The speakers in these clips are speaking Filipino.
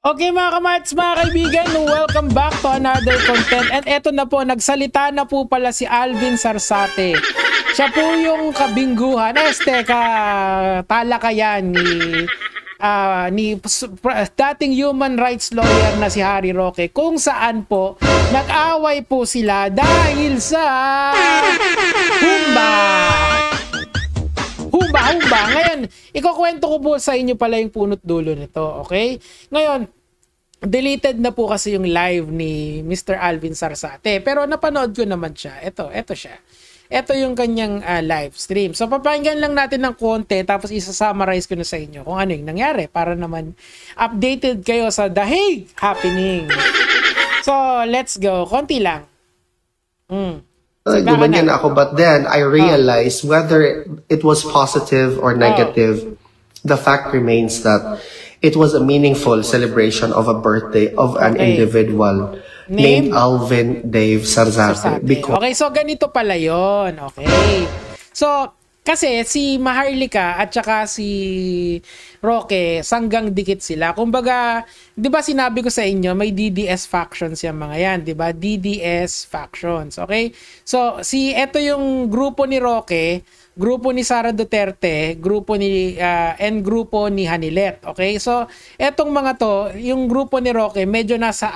Okay mga kamats, mga kaibigan, welcome back to another content. And eto na po, nagsalita na po pala si Alvin Sarsate. Siya po yung kabingguhan, talakayan ni dating human rights lawyer na si Harry Roque, kung saan po nag-away po sila dahil sa Humba. Ngayon, ikukwento ko po sa inyo pala yung punot dulo nito, okay? Ngayon, deleted na po kasi yung live ni Mr. Alvin Sarsate. Pero napanood ko naman siya. Ito siya. Ito yung kanyang live stream. So, papakinggan lang natin ng konti tapos isa-summarize ko na sa inyo kung ano yung nangyari para naman updated kayo sa The Hague happening. So, let's go. Konti lang. Gumanyan ako, but then I realized whether it was positive or negative, the fact remains that it was a meaningful celebration of a birthday of an individual named Alvin Dave Sarsate. Okay, so ganito pala yon. Okay. So, kasi si Maharlika at saka si Roque, sanggang dikit sila. Kumbaga, 'di ba sinabi ko sa inyo, may DDS factions yung mga yan, 'di ba? DDS factions, okay? So, eto yung grupo ni Roque, grupo ni Sara Duterte, grupo ni grupo ni Hanilet. Okay? So, etong mga to, yung grupo ni Roque, medyo nasa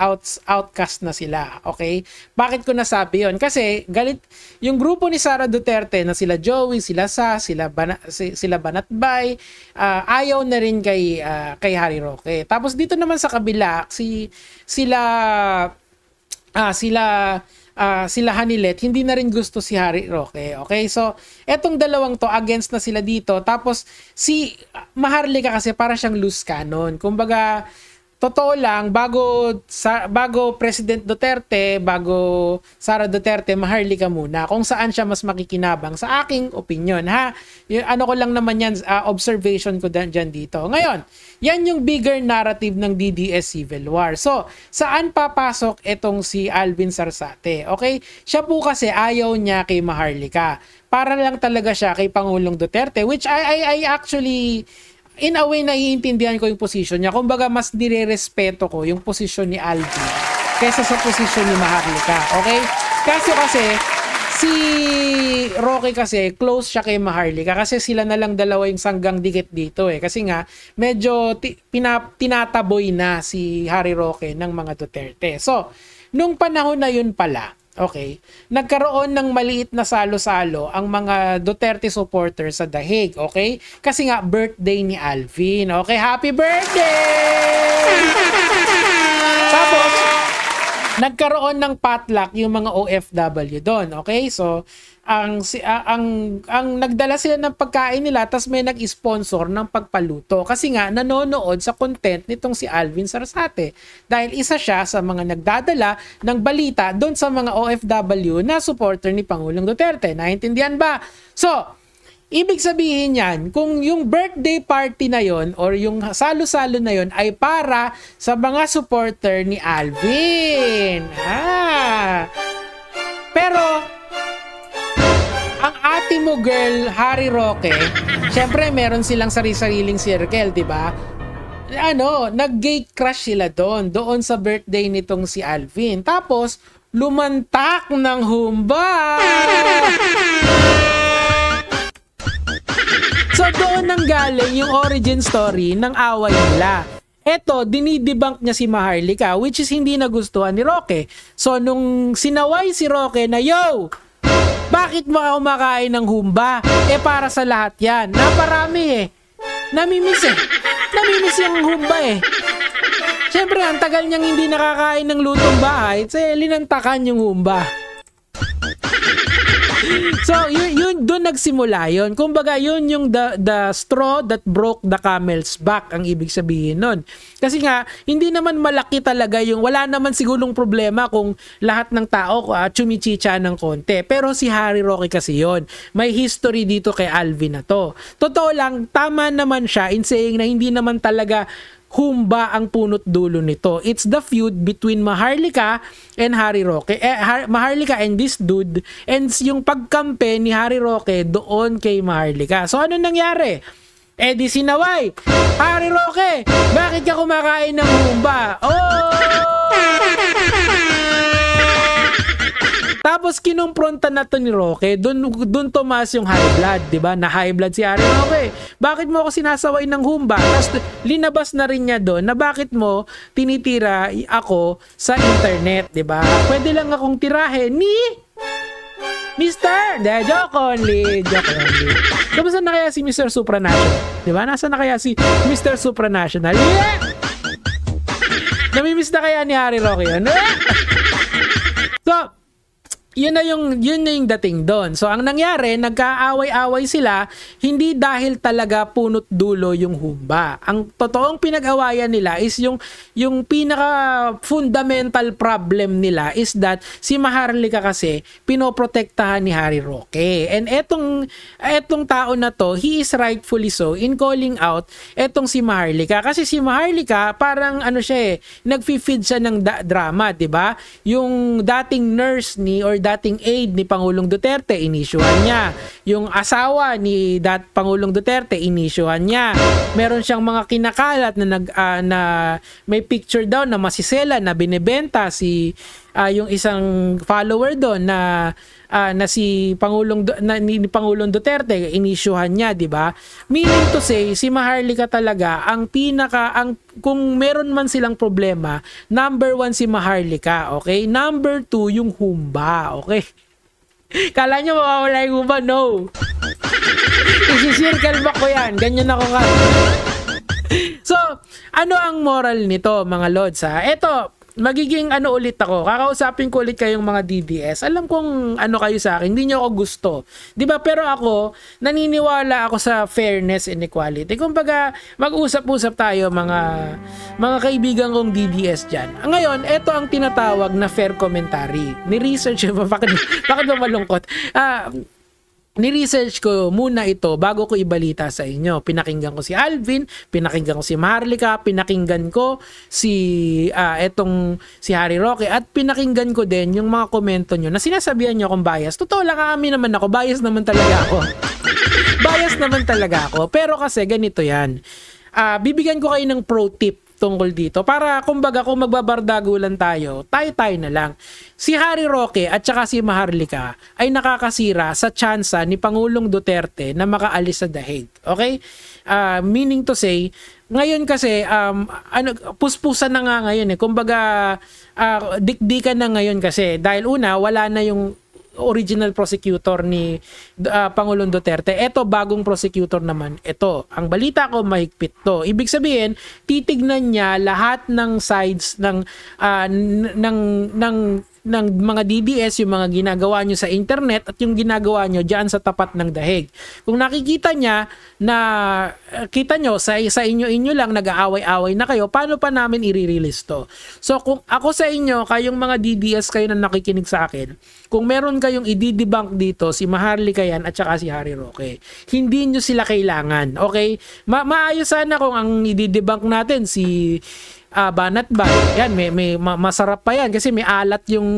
outcast na sila. Okay? Bakit ko nasabi 'yon? Kasi galit yung grupo ni Sara Duterte na sila Joey, sila sila Banatbay, ayaw na rin kay Harry Roque. Tapos dito naman sa kabila, sila Hanilet, hindi na rin gusto si Harry Roque. Okay? So, etong dalawang to, against na sila dito. Tapos, si Maharlika kasi para siyang loose cannon. Kumbaga, totoo lang, bago President Duterte, bago Sara Duterte, Maharlika muna. Kung saan siya mas makikinabang sa aking opinion, ha? Ano ko lang naman yan, observation ko dyan dito. Ngayon, yan yung bigger narrative ng DDS Civil War. So, saan papasok itong si Alvin Sarsate? Okay? Siya po kasi ayaw niya kay Maharlika. Para lang talaga siya kay Pangulong Duterte, which I actually, in a way, naiintindihan ko yung position niya. Kumbaga, mas nire-respeto ko yung posisyon ni Alvin kaysa sa posisyon ni Maharlika. Okay? Kasi si Roque kasi, close siya kay Maharlika kasi sila na lang dalawa yung sanggang dikit dito eh. Kasi nga, medyo tinataboy na si Harry Roque ng mga Duterte. So, nung panahon na yun pala, okay, nagkaroon ng maliit na salo-salo ang mga Duterte supporters sa The Hague, okay? Kasi nga, birthday ni Alvin, okay? Happy birthday! Tapos, nagkaroon ng potluck yung mga OFW doon, okay? So, ang nagdala sila ng pagkain nila tapos may nag-sponsor ng pagpaluto kasi nga nanonood sa content nitong si Alvin Sarsate dahil isa siya sa mga nagdadala ng balita doon sa mga OFW na supporter ni Pangulong Duterte. Naintindihan ba? So, ibig sabihin yan, kung yung birthday party na yon or yung salo-salo na yon ay para sa mga supporter ni Alvin. Pero, ang ate mo girl, Harry Roque, syempre meron silang sari-sariling circle, di ba? Nag-gay crush sila doon sa birthday nitong si Alvin. Tapos, lumantak ng humba! So doon nang galing yung origin story ng away nila. Eto, dinidebunk niya si Maharlika, which is hindi nagustuhan ni Roque. So nung sinaway si Roque na, yo, bakit mo ako makain ng humba? Para sa lahat yan. Naparami Namimiss yung humba Siyempre, ang tagal niyang hindi nakakain ng lutong bahay, linantakan yung humba. So, yun doon nagsimula yun. Kumbaga, yun yung the straw that broke the camel's back ang ibig sabihin nun. Kasi nga, hindi naman malaki talaga yung, wala naman sigurong problema kung lahat ng tao chumichicha ng konti. Pero si Harry Roque kasi yun. May history dito kay Alvin na to. Totoo lang, tama naman siya in saying na hindi naman talaga humba ang punot dulo nito. It's the feud between Maharlika and Harry Roque. Maharlika and this dude, and yung pagkampe ni Harry Roque doon kay Maharlika. So ano nangyari? Eh di sinaway, Harry Roque, bakit ka kumakain ng humba? Oh! Tapos kinumpronta na to ni Roque, dun tumaas yung high blood, 'di ba? Na high blood si Harry Roque. Bakit mo ako sinasaway ng humba? Tapos linabas na rin niya doon na bakit mo tinitira ako sa internet, 'di ba? Pwede lang akong tirahin ni Mr. Joke only. Kamusta na kaya si Mr. Supranational? 'Di ba? Nasaan na kaya si Mr. Supranational? Yeah! Namimiss na kaya ni Harry Roque yun? So, yun na yung dating doon. So, ang nangyari, nagkaaway-away sila, hindi dahil talaga punot dulo yung humba. Ang totoong pinag-awayan nila is yung pinaka-fundamental problem nila is that si Maharlika kasi pinoprotektahan ni Harry Roque. And etong tao na to, he is rightfully so in calling out etong si Maharlika. Kasi si Maharlika, parang ano siya nag-feed siya ng drama, di ba? Yung dating nurse or dating aide ni Pangulong Duterte, inisyuhan niya. Yung asawa ni Pangulong Duterte, inisyuhan niya. Meron siyang mga kinakalat na may picture daw na masisela na binebenta yung isang follower doon na si ni Pangulong Duterte, inisyuhan niya, 'di ba? Meaning to say, si Maharlika talaga kung meron man silang problema, number 1 si Maharlika, okay? Number 2 yung humba, okay? Kala nyo mawawala yung humba? No. Isi-circle back ko yan. Ganyan ako ka. So, ano ang moral nito, mga lods, ha? Ito, magiging ulit ako. Kakausapin ko ulit kayong mga DDS. Alam kong kayo sa akin. Hindi nyo ako gusto. 'Di ba? Pero ako, naniniwala ako sa fairness and equality. Kumbaga, mag-usap-usap tayo mga kaibigan kong DDS diyan. Ngayon, ito ang tinatawag na fair commentary. Ni-research bakit ba malungkot? Ni-research ko muna ito bago ko ibalita sa inyo. Pinakinggan ko si Alvin, pinakinggan ko si Maharlika, pinakinggan ko si Harry Roque, at pinakinggan ko din yung mga komento nyo na sinasabihan nyo akong bias. Totoo lang, amin naman ako, bias naman talaga ako. Bias naman talaga ako. Pero kasi ganito yan. Bibigyan ko kayo ng pro tip tungkol dito para kumbaga kung magbabardagulan tayo na lang. Si Harry Roque at saka si Maharlika ay nakakasira sa tsansa ni Pangulong Duterte na makaalis sa dahig. Okay? Meaning to say, ngayon kasi puspusan na nga ngayon Kumbaga dikdikan na ngayon kasi dahil una wala na yung original prosecutor ni Pangulong Duterte. Ito, bagong prosecutor naman. Ito, ang balita ko, mahigpit to. Ibig sabihin, titignan niya lahat ng sides ng mga DDS, yung mga ginagawa nyo sa internet at yung ginagawa nyo dyan sa tapat ng dahig. Kung nakikita niya na kita nyo sa inyo lang nag-aaway-aaway na kayo, paano pa namin i-release to? So kung ako sa inyo, kayong mga DDS kayo na nakikinig sa akin, kung meron kayong i-debunk dito, si Maharlika yan at saka si Harry Roque, hindi nyo sila kailangan. Okay? Maayos sana kung ang i-debunk natin si Banat Bay. Yan, may masarap pa yan kasi may alat yung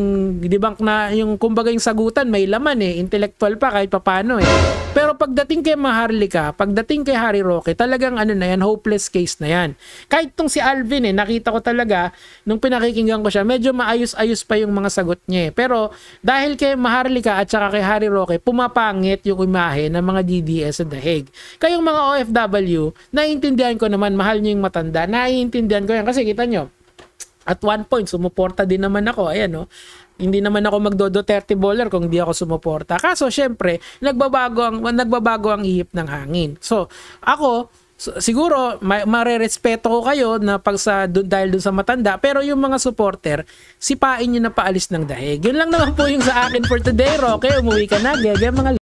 debunk na yung kumbaga yung sagutan, may laman intellectual pa kahit papaano Pero pagdating kay Maharlika, pagdating kay Harry Roque, talagang na yan, hopeless case na yan. Kahit tong si Alvin nakita ko talaga nung pinakikinggan ko siya, medyo maayos-ayos pa yung mga sagot niya Pero dahil kay Maharlika at saka kay Harry Roque, pumapangit yung imahe ng mga DDS sa dahig. Kayong mga OFW, naiintindihan ko naman, mahal niyo yung matanda, naiintindihan ko yan kasi kita nyo, at one point, sumuporta din naman ako. Ayan, hindi naman ako magdo-Duterte bowler kung hindi ako sumuporta. Kaso, syempre, nagbabago ang ihip ng hangin. So, ako, siguro, marerespeto ko kayo na dahil dun sa matanda, pero yung mga supporter, sipain nyo na paalis ng dahig. Yun lang naman po yung sa akin for today, Roque. Umuwi ka na, gege mga